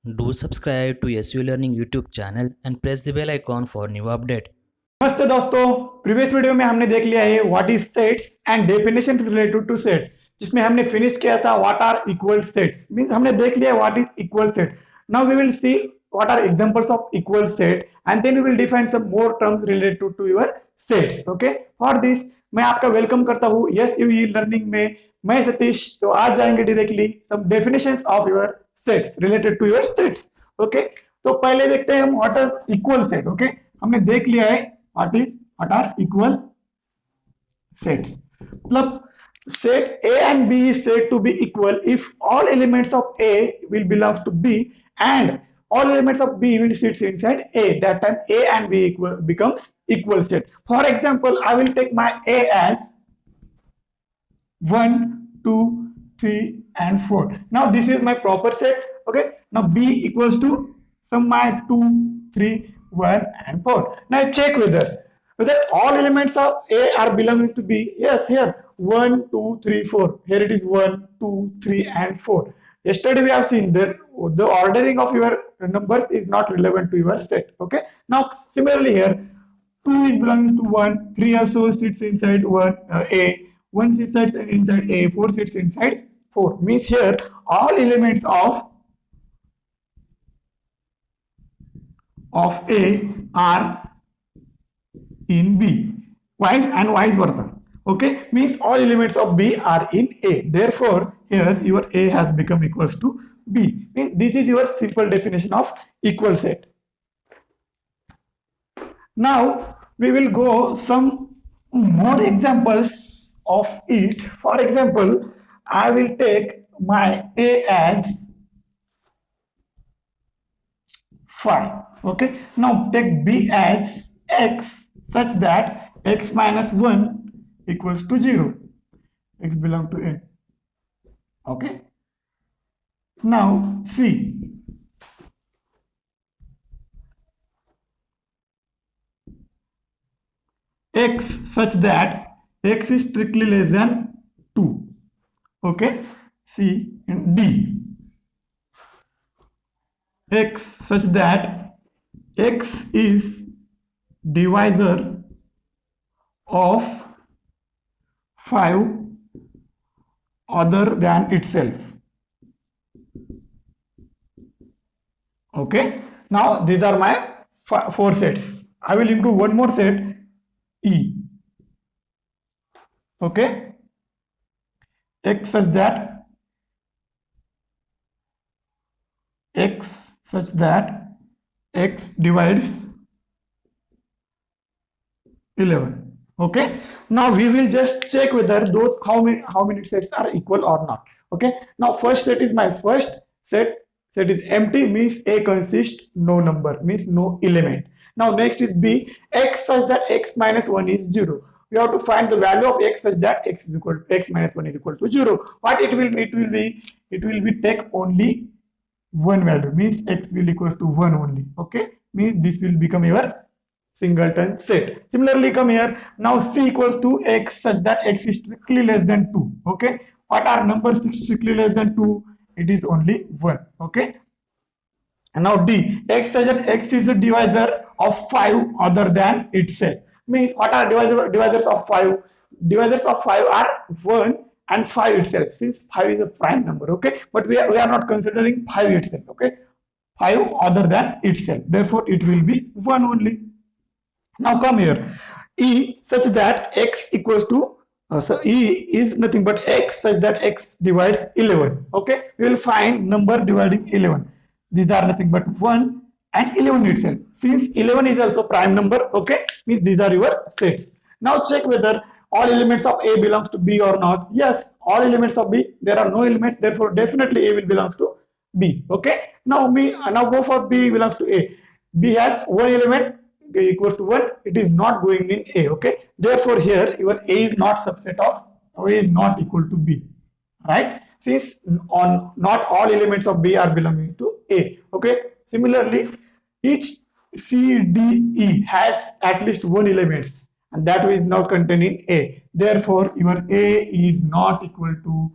Do subscribe to SU Learning YouTube channel and press the bell icon for new update. नमस्ते दोस्तों, previous video में हमने देख लिया है what is sets and definition related to set, जिसमें हमने फिनिश किया था what are equal sets. Means हमने देख लिया what is equal set. Now we will see what are examples of equal set and then we will define some more terms related to your sets. Okay, for this मैं आपका welcome करता हूं yes you learning में। मैं सतीश। तो आज जाएंगे directly some definitions of your sets related to your sets. Okay, तो पहले देखते हैं हम what is equal set. Okay, हमने देख लिया है what are equal sets। मतलब set A and B is said to be equal if all elements of A will belong to B and all elements of B will sit inside A. That time A and B becomes equal set. For example, I will take my A as 1 2 3 and 4. Now this is my proper set. Okay, now B equals to some my 2 3 1 and 4. Now check whether all elements of A are belonging to B. Yes, here 1 2 3 4. Here it is 1 2 3 and 4. Yesterday we have seen that the ordering of your numbers is not relevant to your set. Okay, now similarly here 2 is belonging to 1, 3 also sits inside 1 A, 1 sits inside A, 4 sits inside 4. Means here all elements of A are in B, vice versa. Okay, means all elements of B are in A. Therefore, here your A has become equals to B. This is your simple definition of equal set. Now we will go some more examples of it. For example, I will take my A as 5. Okay, now take B as x such that x minus 1 equals to 0. X belong to A. Okay, now C x such that x is strictly less than 2. Okay, C and D x such that x is divisor of 5 other than itself. Okay, now these are my 4 sets. I will include one more set, E. Okay, x such that x divides 11. Okay, now we will just check whether those how many sets are equal or not. Okay, now first set is my first set is empty, means A consists no number, means no element. Now next is B, x such that x minus 1 is 0. We have to find the value of x such that x minus 1 is equal to 0. What it will be take only one value, means x will equal to 1 only. Okay, means this will become your singleton set. Similarly, come here. Now C equals to x such that x is strictly less than 2. Okay, what are numbers strictly less than 2? It is only 1. Okay, and now D, x such that x is a divisor of 5 other than itself. Means what are divisors of 5? Divisors of 5 are 1 and 5 itself, since 5 is a prime number. Okay, but we are not considering 5 itself. Okay, 5 other than itself, therefore it will be 1 only. Now come here, E such that x equals to so E is nothing but x such that x divides 11. Okay, we will find number dividing 11. These are nothing but 1 and 11 itself. Since 11 is also prime number, okay, means these are your sets. Now check whether all elements of A belongs to B or not. Yes, all elements of B, there are no elements, therefore definitely A will belong to B. Okay, now go for B belongs to A. B has one element equals to 1, it is not going in A. Okay, therefore here your A is not subset of A is not equal to B, right? Since on not all elements of B are belonging to A. Okay, similarly each C D E has at least one element and that is not contained in A, therefore your A is not equal to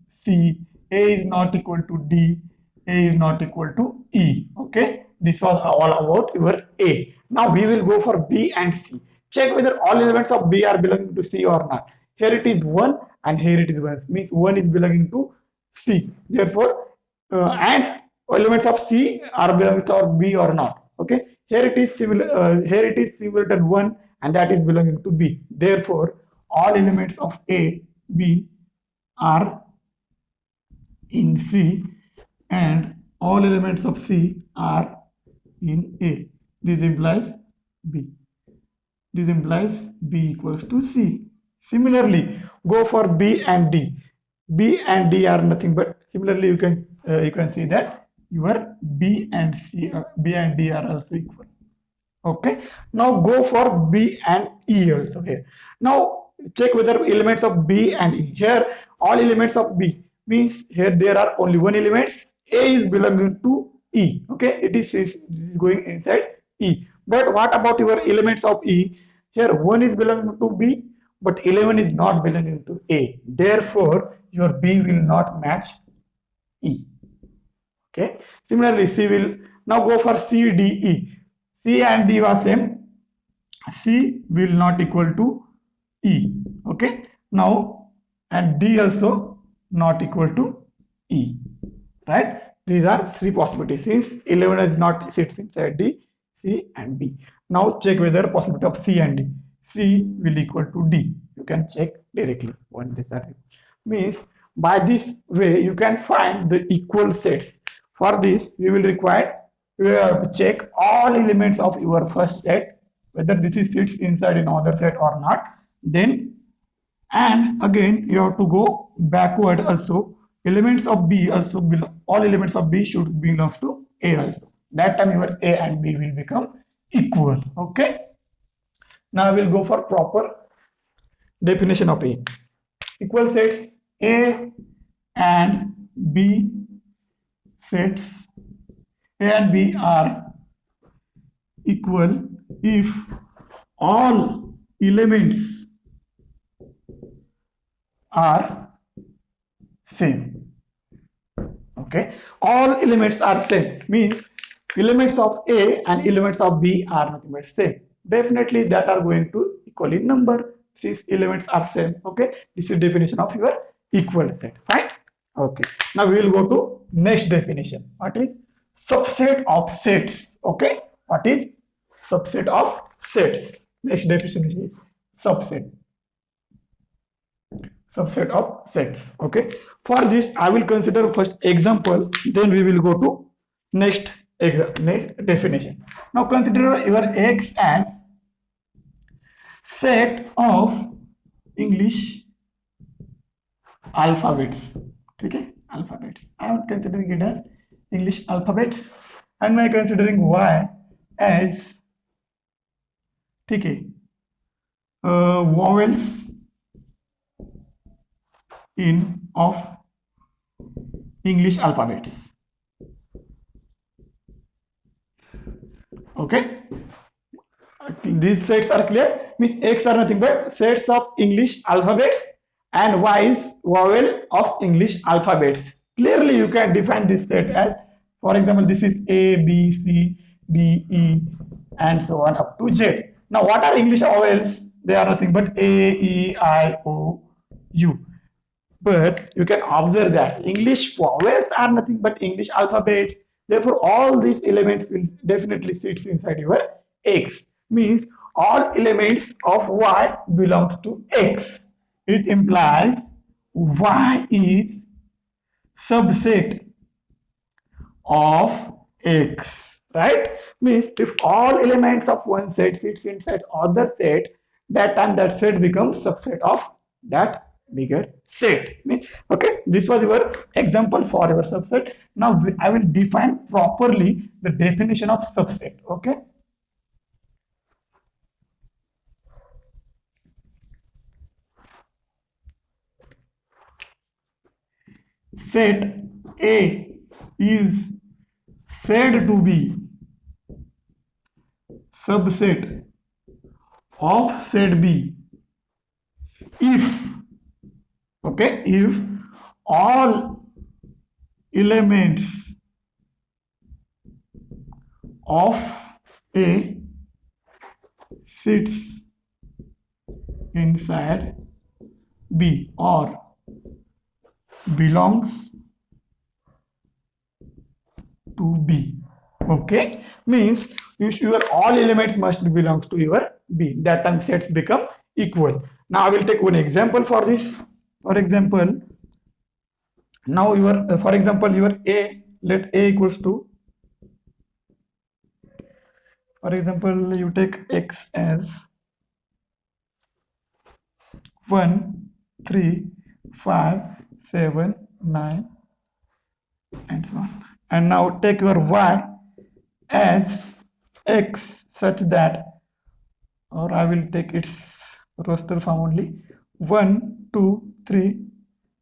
C, A is not equal to D, A is not equal to E. Okay, this was all about your A. Now we will go for B and C. Check whether all elements of B are belonging to C or not. Here it is 1 and here it is 1. Means 1 is belonging to C. Therefore, and elements of C are belonging to B or not. Okay, here it is similar. Here it is similar to 1 and that is belonging to B. Therefore, all elements of A, B are in C and all elements of C are in A. This implies B. This implies B equals to C. Similarly, go for B and D. B and D are nothing but similarly you can see that your B and D are also equal. Okay. Now go for B and E also here. Now check whether elements of B and E. Here all elements of B means here there are only one elements. A is belonging to E. Okay, it is going inside E. But what about your elements of E? Here 1 is belonging to B, but 11 is not belonging to A. Therefore, your B will not match E. Okay. Similarly, C will now go for C, D, E. C and D was same. C will not equal to E. Okay. Now, and D also not equal to E. Right. These are three possibilities. Since 11 is not sits inside D, C and B. Now check whether possibility of C and D. C will equal to D. You can check directly when these are means by this way you can find the equal sets. For this we will have to check all elements of your first set whether this is sits inside another set or not. Then and again you have to go backward also. Elements of B also belong. All elements of B should belong to A also. That time your A and B will become equal. Okay. Now I will go for proper definition of A. Equal sets A and B sets A and B are equal if all elements are same. Okay, all elements are same means elements of A and elements of B are nothing but same. Definitely that are going to equal in number since elements are same. Okay, this is definition of your equal set. Fine. Okay, now we will go to next definition. What is subset of sets? Okay, what is subset of sets? Next definition is subset of sets. Okay, for this I will consider first example, then we will go to next definition. Now consider your X as set of English alphabets. Okay, alphabets. I am considering it as English alphabets, and I am considering Y as okay, vowels of English alphabets. Okay, these sets are clear. Means X are nothing but sets of English alphabets and Y is vowel of English alphabets. Clearly you can define this set as, for example, this is A, B, C, D, E and so on up to Z. Now what are English vowels? They are nothing but A, E, I, O, U. But you can observe that English vowels are nothing but English alphabets. Therefore, all these elements will definitely sit inside your X. Means all elements of Y belongs to X. It implies Y is subset of X. Right? Means if all elements of one set sits inside other set, that time that set becomes subset of that bigger set. Okay, this was your example for your subset. Now I will define properly the definition of subset. Okay, set A is said to be subset of set B if, okay, if all elements of A sits inside B or belongs to B. Okay, means your all elements must belongs to your B. That time sets become equal. Now I will take one example for this. For example, now your for example your A, let A equals to, for example you take X as 1 3 5 7 9 and so on, and now take your Y as X such that, or I will take its roster form only, 1 2 3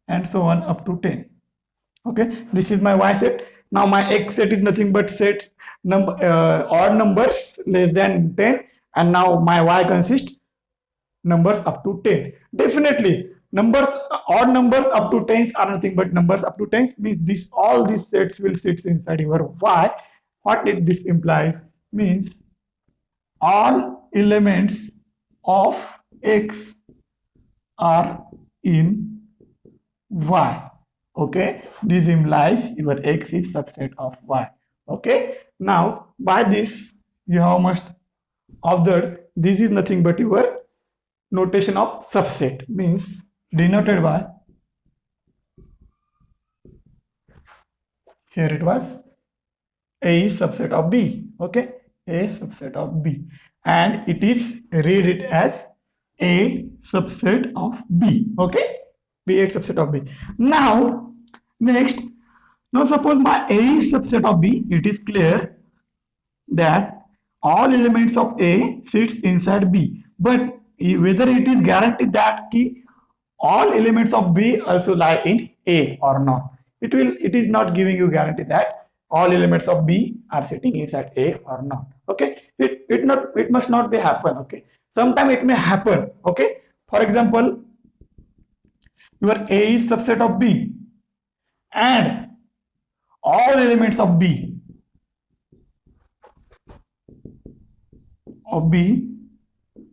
and so on up to 10. Okay, this is my Y set. Now my X set is nothing but set number odd numbers less than 10, and now my Y consists numbers up to 10. Definitely numbers, odd numbers up to 10s are nothing but numbers up to 10s, means this all these sets will sit inside your Y. What did this implies? Means all elements of X are in Y. Okay, this implies your X is subset of Y. Okay, now by this you have must observe this is nothing but your notation of subset, means denoted by, here it was A is subset of B. Okay, A subset of B, and it is read it as A subset of B. Okay, B is subset of B. Now next, now suppose my A is subset of B, it is clear that all elements of A sits inside B, but whether it is guaranteed that key all elements of B also lie in A or not. It is not giving you guarantee that all elements of B are sitting inside A or not. Okay, it must not be happen. Okay, sometime it may happen. Okay, for example your A is subset of B and all elements of B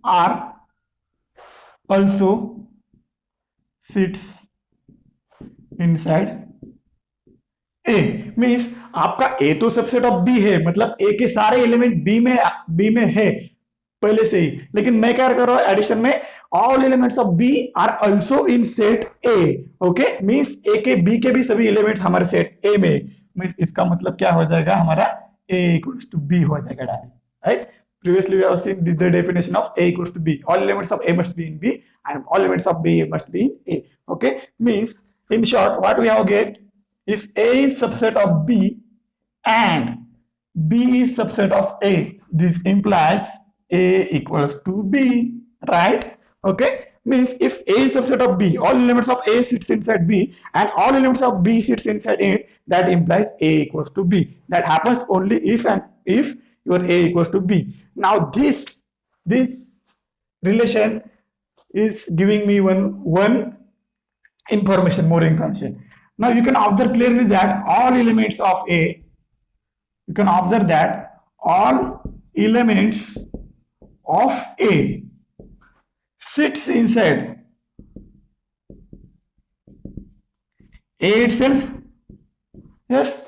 are also sits inside A, means आपका A तो subset of B है, मतलब A के सारे element B में है पहले से ही, लेकिन मैं क्या कर रहा हूं एडिशन में all elements of B are also in set A. Okay, means A के B के भी सभी एलिमेंट्स हमारे सेट A में, मीन्स इसका मतलब क्या हो जाएगा, हमारा A इक्वल्स टू B हो जाएगा direct. Right, previously we have seen the definition of A equals to B. All elements of A must be in B and all elements of B must be in A. Okay, means in short what we have get, if A is subset of B and B is subset of A, this implies A equals to B, right? Okay, means if A is subset of B, all elements of A sits inside B and all elements of B sits inside A, that implies A equals to B. That happens only if and if your A equals to B. Now this relation is giving me one information, more information. Now you can observe clearly that all elements of A, you can observe that all elements of A sits inside A itself. Yes,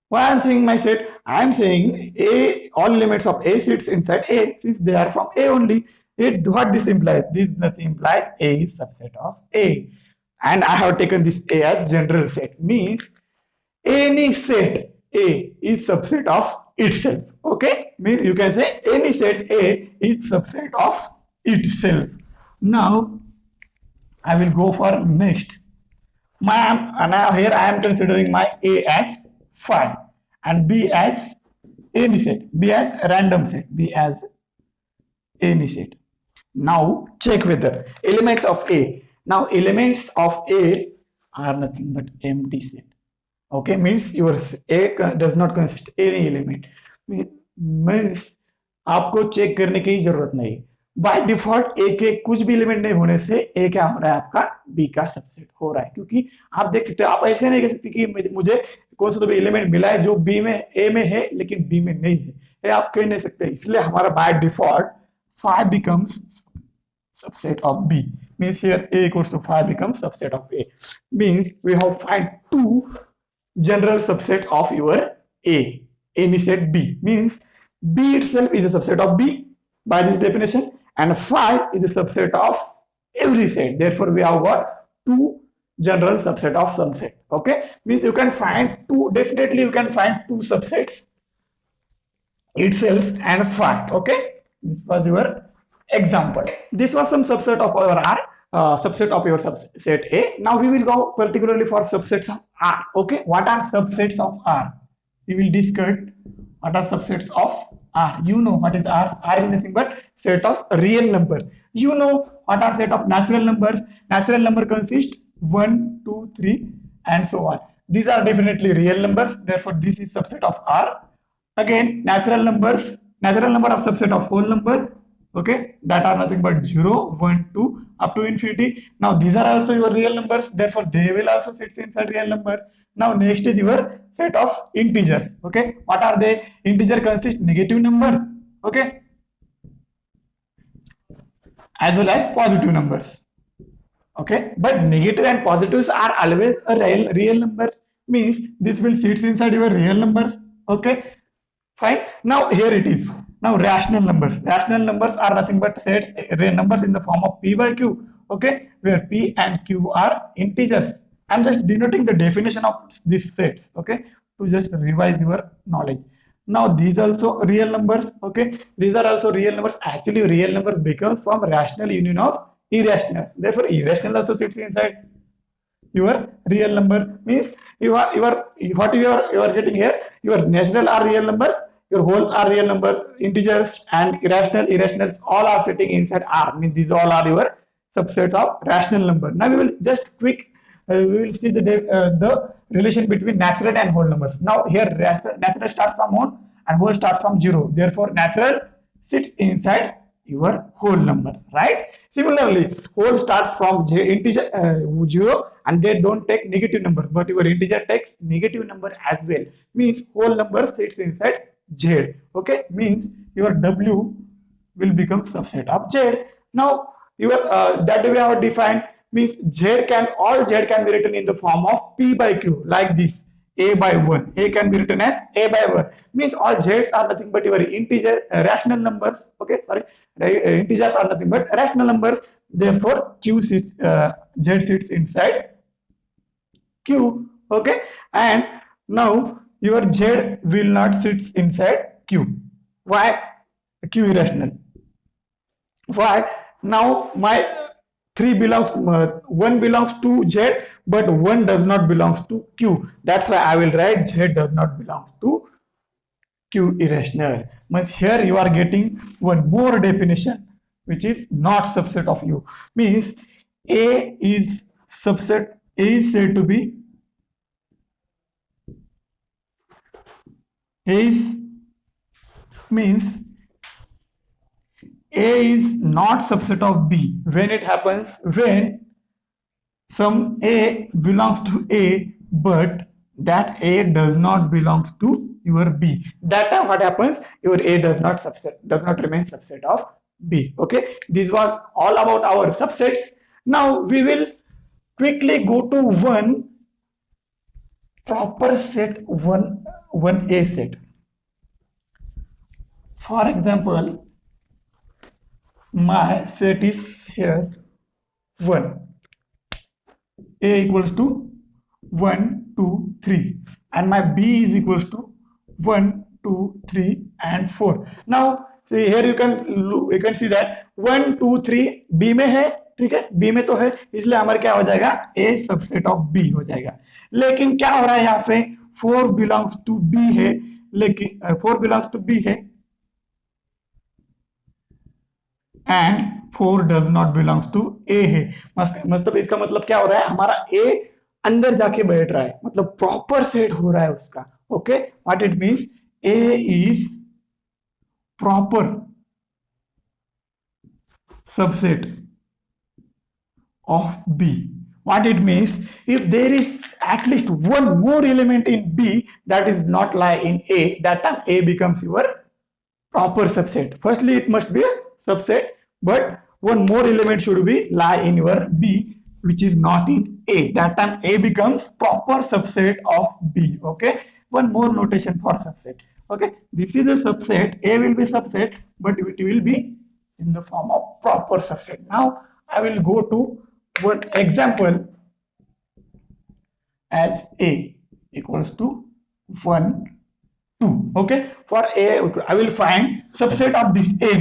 why I'm saying my set, I'm saying A, all elements of A sits inside A, since they are from A only. What this implies? This nothing implies A is subset of A, and I have taken this A as general set, means any set A is subset of itself. Okay, mean you can say any set A is subset of itself. Now I will go for next. Now here I am considering my A as 5 and B as any set, B as random set, B as any set. Now check whether elements of A. Now elements of A are nothing but empty set. Okay, means your A does not consist any element. Means आपको check करने की जरूरत नहीं, by default ए के कुछ भी element नहीं होने से ए क्या हो रहा है, आपका बी का सबसेट हो रहा है. क्योंकि आप देख सकते हो, आप ऐसे नहीं कह सकते कि मुझे कौन सा तो भी एलिमेंट मिला है जो बी में ए में है लेकिन बी में नहीं है. ये आप कह नहीं सकते, इसलिए हमारा by default 5 becomes subset of B. Means here A equals to 5 becomes subset of A. Means we have find two general subset of your A. Any set B. Means B itself is a subset of B by this definition, and 5 is a subset of every set. Therefore, we have got two general subset of some set. Okay. Means you can find two, definitely you can find two subsets itself and 5. Okay. This was your example. This was some subset of our R, subset of your subset A. Now we will go particularly for subsets of R. Okay, what are subsets of R? We will discuss what are subsets of R. You know what is R? R is nothing but set of real number. You know what are set of natural numbers? Natural number consist 1, 2, 3, and so on. These are definitely real numbers. Therefore, this is subset of R. Again, natural number are subset of whole number. Okay, that are nothing but 0, 1, 2 up to infinity. Now these are also your real numbers, therefore they will also sit inside real number. Now next is your set of integers. Okay, what are they? Integer consist negative number, okay, as well as positive numbers. Okay, but negative and positives are always a real numbers, means this will sit inside your real numbers. Okay, fine. Now here it is. Now rational numbers. Rational numbers are nothing but sets numbers in the form of P by Q. Okay, where P and Q are integers. I'm just denoting the definition of these sets. Okay, to just revise your knowledge. Now these also real numbers. Okay, these are also real numbers. Actually, real numbers becomes from rational union of irrational. Therefore, irrational also sits inside your real number. Means you are getting here. Your natural are real numbers, your wholes are real numbers, integers and irrationals all are sitting inside R. Means these all are your subsets of rational number. Now we will just we will see the relation between natural and whole numbers. Now here natural starts from 1 and whole starts from 0. Therefore, natural sits inside your whole number, right? Similarly, whole starts from integer 0 and they don't take negative number, but your integer takes negative number as well. Means whole number sits inside Z. Okay, means your W will become subset of Z. Now your that we have defined, means all Z can be written in the form of P by Q, like this. A by 1, A can be written as A by 1, means all Z's are nothing but your integer rational numbers. Okay, sorry, integers are nothing but rational numbers. Therefore Z sits inside Q. Okay, and now your Z will not sit inside Q. Why? Q irrational. Why? Now my 1 belongs to Z, but 1 does not belong to Q. That's why I will write Z does not belong to Q irrational. Means here you are getting one more definition, which is not subset of U. Means A is subset, A is said to be, means A is not subset of B. When it happens, when some A belongs to A, but that A does not belong to your B. That time what happens? Your A does not remain subset of B. Okay, this was all about our subsets. Now we will quickly go to one proper set, one A set. For example, my set is here 1. A equals to 1, 2, 3, and my B is equals to 1, 2, 3, and 4. Now see here you can see that 1, 2, 3 B में है, ठीक है, B में तो है, इसलिए हमारा क्या हो जाएगा? A सबसेट ऑफ B हो जाएगा. लेकिन क्या हो रहा है यहाँ पे? 4 belongs to B है, लेकिन 4 belongs to B है and 4 does not belongs to A है. मतलब इसका मतलब क्या हो रहा है? हमारा A अंदर जाके बैठ रहा है, मतलब प्रॉपर सेट हो रहा है उसका. Okay, what it means? A is proper subset of B. What it means? If there is at least one more element in B that is not lie in A, that time A becomes your proper subset. Firstly, it must be a subset, but one more element should be lie in your B, which is not in A. That time A becomes proper subset of B. Okay, one more notation for subset. Okay, this is a subset. A will be subset, but it will be in the form of proper subset. Now I will go to one example as A equals to 1, 2. Okay, for A I will find subset of this A.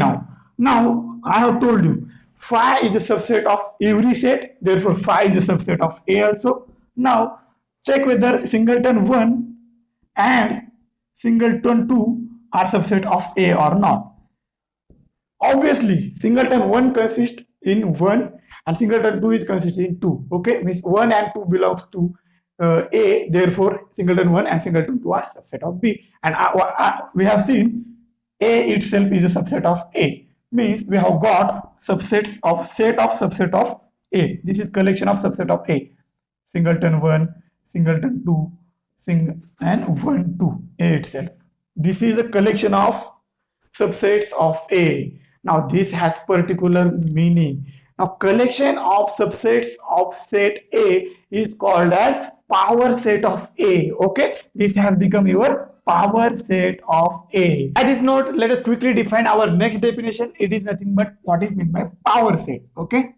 Now I have told you phi is the subset of every set, therefore phi is the subset of A also. Now check whether singleton 1 and singleton 2 are subset of A or not. Obviously singleton 1 consists in 1 and singleton 2 is consisting in 2. Okay, means 1 and 2 belongs to A, therefore singleton 1 and singleton 2 are subset of B. And we have seen A itself is a subset of A, means we have got subsets of set of subset of A. This is collection of subset of A. Singleton 1, singleton 2, and 1, 2, A itself. This is a collection of subsets of A. Now this has particular meaning. Now collection of subsets of set A is called as power set of A. Okay, this has become your power set of A. At this note, let us quickly define our next definition. It is nothing but what is meant by power set. Okay,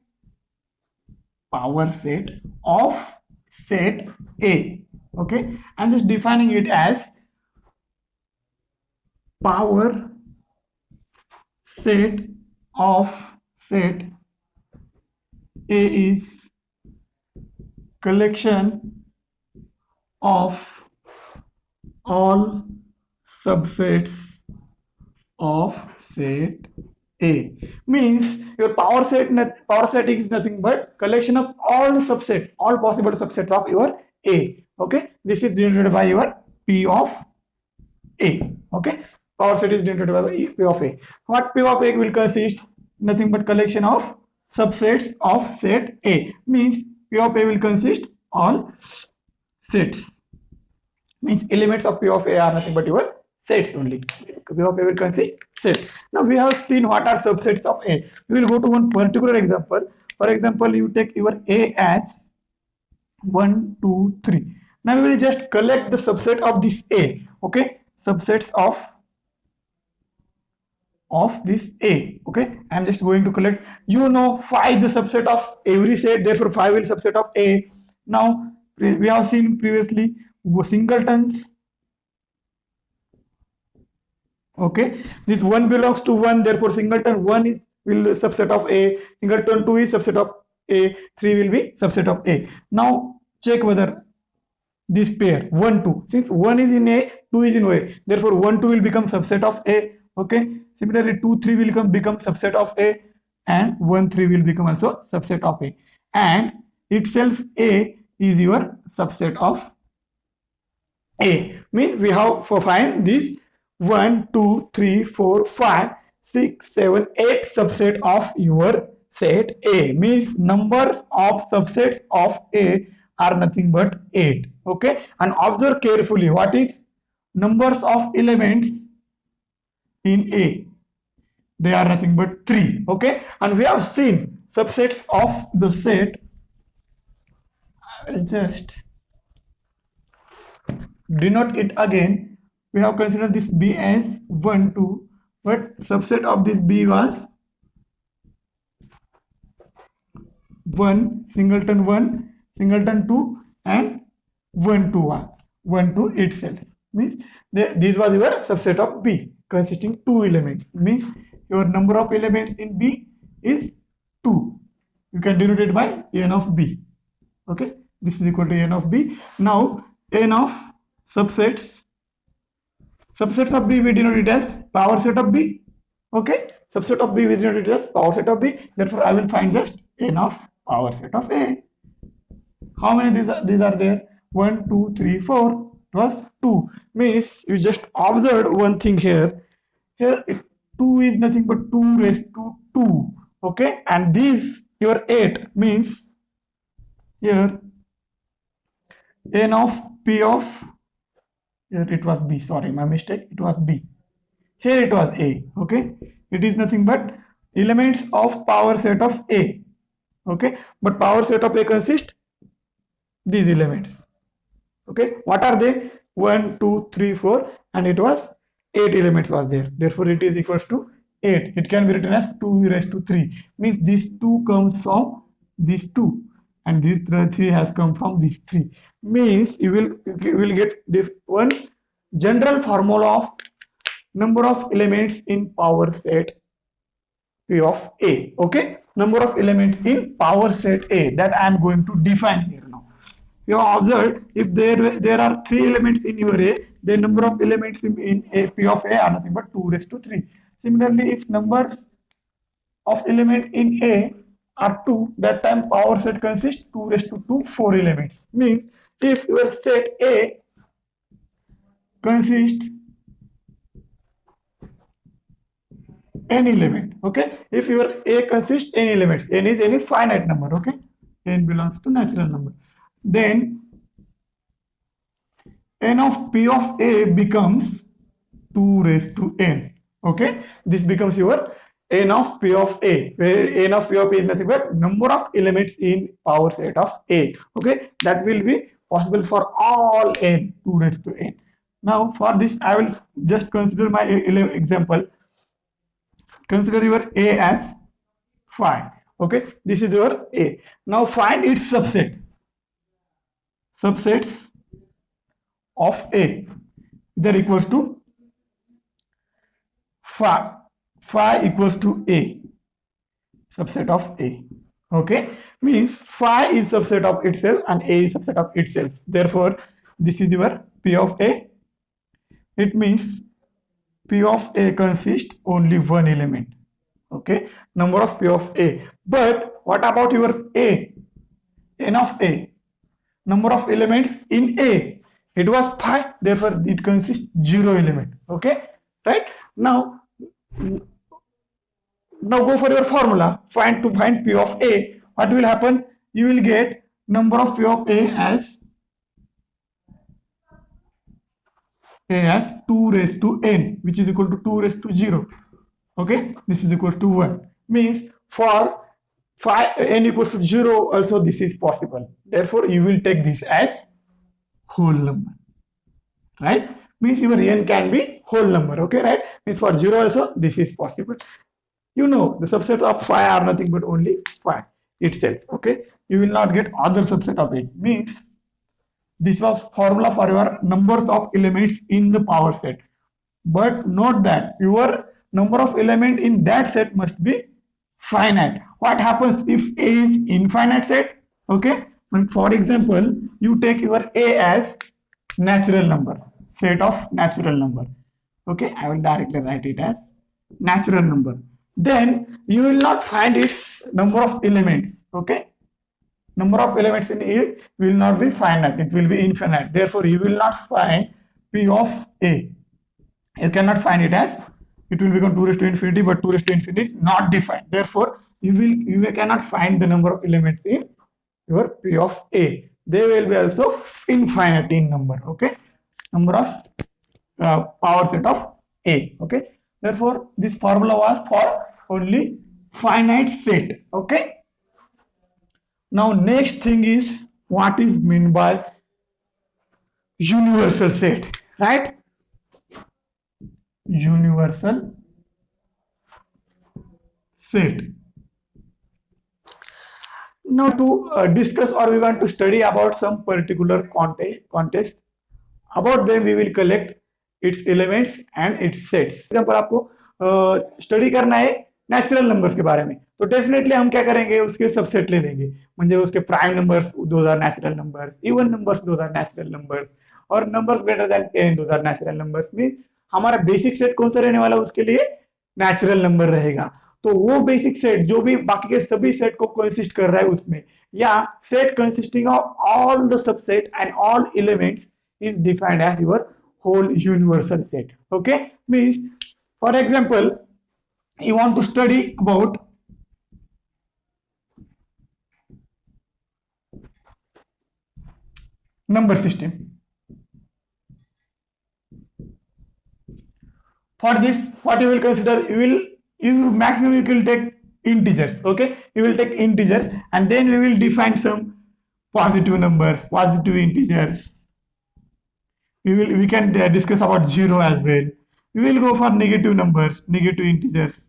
power set of set A. Okay, I'm just defining it as power set of set A is collection of all subsets of set A. Means your power set is nothing but collection of all subset, all possible subsets of your A. Okay, this is denoted by your P of A. Okay, power set is denoted by P of A. What P of A will consist? Nothing but collection of subsets of set A. Means P of A will consist all sets. Means elements of P of A are nothing but your sets only. P of A will consist set. Now we have seen what are subsets of A. We will go to one particular example. For example, you take your A as 1, 2, 3. Now we will just collect the subset of this A. Okay, subsets of this A. Okay, I'm just going to collect. You know phi is the subset of every set, therefore phi will subset of A. Now we have seen previously singletons. Okay, this 1 belongs to 1, therefore singleton 1 is will subset of A, singleton 2 is subset of A, 3 will be subset of A. Now check whether this pair 1, 2, since 1 is in A, 2 is in A, therefore 1, 2 will become subset of A. Okay, similarly 2, 3 will become subset of A, and 1, 3 will become also subset of A, and itself A is your subset of A. Means we have to find this 1, 2, 3, 4, 5, 6, 7, 8 subset of your set A. Means numbers of subsets of A are nothing but 8. Okay, and observe carefully what is numbers of elements in A. They are nothing but 3. Okay, and we have seen subsets of the set. I will just denote it again. We have considered this B as 1, 2, but subset of this B was 1, singleton 1, singleton 2, and 1, 2, 1, 2 itself. Means this was your subset of B consisting 2 elements. Means your number of elements in B is 2. You can denote it by n of B. Okay, this is equal to n of B. Now n of subsets of B we denote it as power set of B. Okay, subset of B we denote it as power set of B. Therefore I will find just n of power set of A. How many these are there? 1, 2, 3, 4 plus 2. Means you just observed one thing here. Here 2 is nothing but 2 raised to 2. Okay, and this your 8 means here n of P of, here it was B, sorry, my mistake, it was B. Here it was A. Okay, it is nothing but elements of power set of A. Okay, but power set of A consists these elements. Okay, what are they? 1, 2, 3, 4, and it was 8 elements was there. Therefore, it is equals to 8. It can be written as 2 raised to 3. Means this 2 comes from this 2, and this 3 has come from this 3. Means you will get this one general formula of number of elements in power set P of A. Okay, number of elements in power set A that I am going to define here now. You have observed if there are 3 elements in your A, the number of elements in A P of A are nothing but 2 raised to 3. Similarly, if numbers of element in A are 2, that time power set consists 2 raised to 2, 4 elements. Means if your set A consists any element, okay, if your A consists any elements, n is any finite number, okay, n belongs to natural number, then n of P of A becomes 2 raised to n. Okay, this becomes your n of P of A, where n of P of A is nothing but number of elements in power set of A. Okay, that will be possible for all n, 2 raised to n. Now for this I will just consider my example. Consider your A as 5. Okay, this is your A. Now find its subsets of A that equals to phi equals to A, subset of A. Okay, means phi is subset of itself and A is subset of itself. Therefore, this is your P of A. It means P of A consists only one element. Okay, number of P of A. But what about your A? N of A, number of elements in A, it was phi, therefore it consists 0 element. Okay, right? Now go for your formula. Find P of A. What will happen? You will get number of P of A as 2 raised to n, which is equal to 2 raised to 0. Okay, this is equal to 1. Means for phi n equals to 0 also this is possible. Therefore, you will take this as whole number. Right? Means your n can be whole number. Okay, right? Means for 0 also this is possible. You know the subset of phi are nothing but only phi itself. Okay, you will not get other subset of it. Means this was formula for your numbers of elements in the power set. But note that your number of element in that set must be finite. What happens if A is infinite set? Okay, for example, you take your A as natural number, set of natural number. Okay, I will directly write it as natural number. Then you will not find its number of elements. Okay, number of elements in A will not be finite, it will be infinite. Therefore, you will not find P of A. You cannot find it as it will become 2 raised to infinity, but 2 raised to infinity is not defined. Therefore, you cannot find the number of elements in your P of A. They will be also infinite in number. Okay, number of power set of A. Okay, therefore this formula was for only finite set. Okay, now next thing is what is meant by universal set, right? Universal set. Now to discuss or we want to study about some particular context, about them we will collect its elements and its sets. Example आपको study करना है natural numbers के बारे में, तो definitely हम क्या करेंगे, उसके सबसेट ले लेंगे. म्हणजे उसके prime numbers those are natural numbers, even numbers those are natural numbers, और numbers greater than 10 those are natural numbers. Mean हमारा बेसिक सेट कौन सा रहने वाला, उसके लिए नेचुरल नंबर रहेगा. तो वो बेसिक सेट जो भी बाकी के सभी सेट को कंसिस्ट कर रहा है उसमें, या set consisting of all the subset and all elements is defined as your whole universal set. Okay, means for example, you want to study about number system. For this, what you will consider, you maximum you will take integers. Okay, you will take integers, and then we will define some positive numbers, positive integers. We can discuss about zero as well. We will go for negative numbers, negative integers.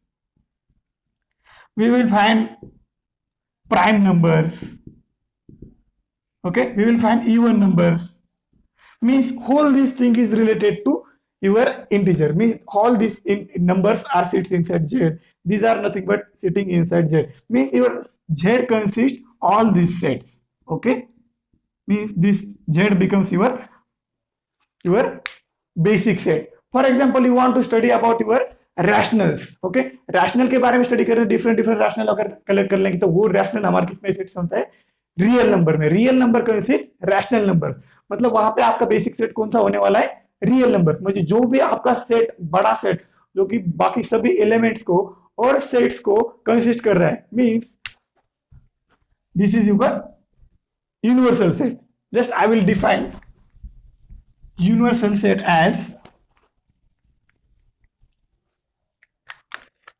We will find prime numbers. Okay, we will find even numbers. Means whole this thing is related to your integer. Means all these numbers are sits inside Z. These are nothing but sitting inside Z. Means your Z consists all these sets. Okay, means this Z becomes your basic set. For example, you want to study about your rationals. Okay, rational के बारे में study करें, different different rational अगर collect कर लेंगे तो वो rational हमारे किसमें सेट होता है, रियल नंबर में. Real number consist rational number, मतलब वहां पे आपका बेसिक सेट कौन सा होने वाला है, रियल नंबर. मतलब जो भी आपका सेट, बड़ा सेट जो कि बाकी सभी एलिमेंट्स को और सेट्स को कंसिस्ट कर रहा है, means this is your universal set. Just I will define universal set as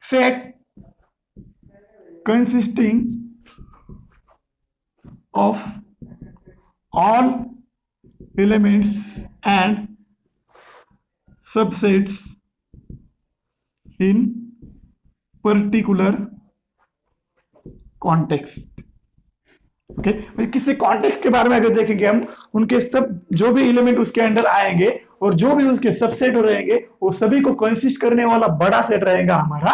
set consisting of all elements and subsets in particular context. Okay, किसी कॉन्टेक्स्ट के बारे में अगर देखेंगे हम, उनके सब जो भी एलिमेंट उसके अंदर आएंगे और जो भी उसके सबसेट रहेंगे वो सभी को कंसिस्ट करने वाला बड़ा सेट रहेगा हमारा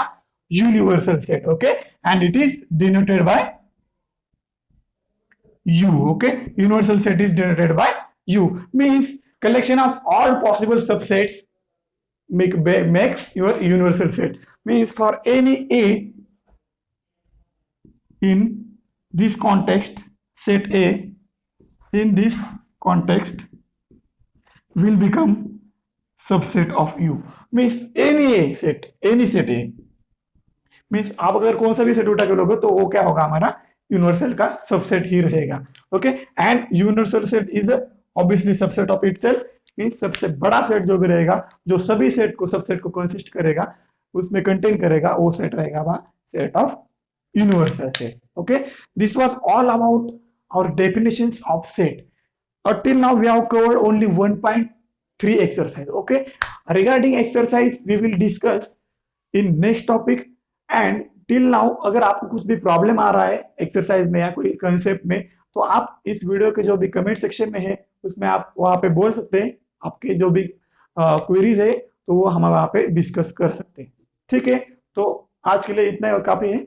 universal set. Okay, and it is denoted by U. Okay, universal set is denoted by U. Means collection of all possible subsets makes your universal set. Means for any A in this context, set A in this context will become subset of U. Means any A set, any set A. Means आप अगर कौन सा भी set उठा के लोगे तो वो क्या होगा, हमारा यूनिवर्सल का सबसेट ही रहेगा. Okay, and universal set is obviously subset of itself. Means सबसे बड़ा सेट जो भी रहेगा, जो सभी सबसेट को कंसिस्ट करेगा, उसमें कंटेन करेगा, वो सेट रहेगा वह set of universal set. Okay, this was all about our definitions of set. Until now we have covered only 1.3 exercise. Okay, regarding exercise we will discuss in next topic. And till now अगर आपको कुछ भी problem आ रहा है exercise में या कोई concept में, तो आप इस वीडियो के जो भी कमेंट सेक्शन में है उसमें आप वहां पे बोल सकते हैं. आपके जो भी क्वेरीज है तो वो हम वहां पे डिस्कस कर सकते हैं. ठीक है, तो आज के लिए इतना काफी है.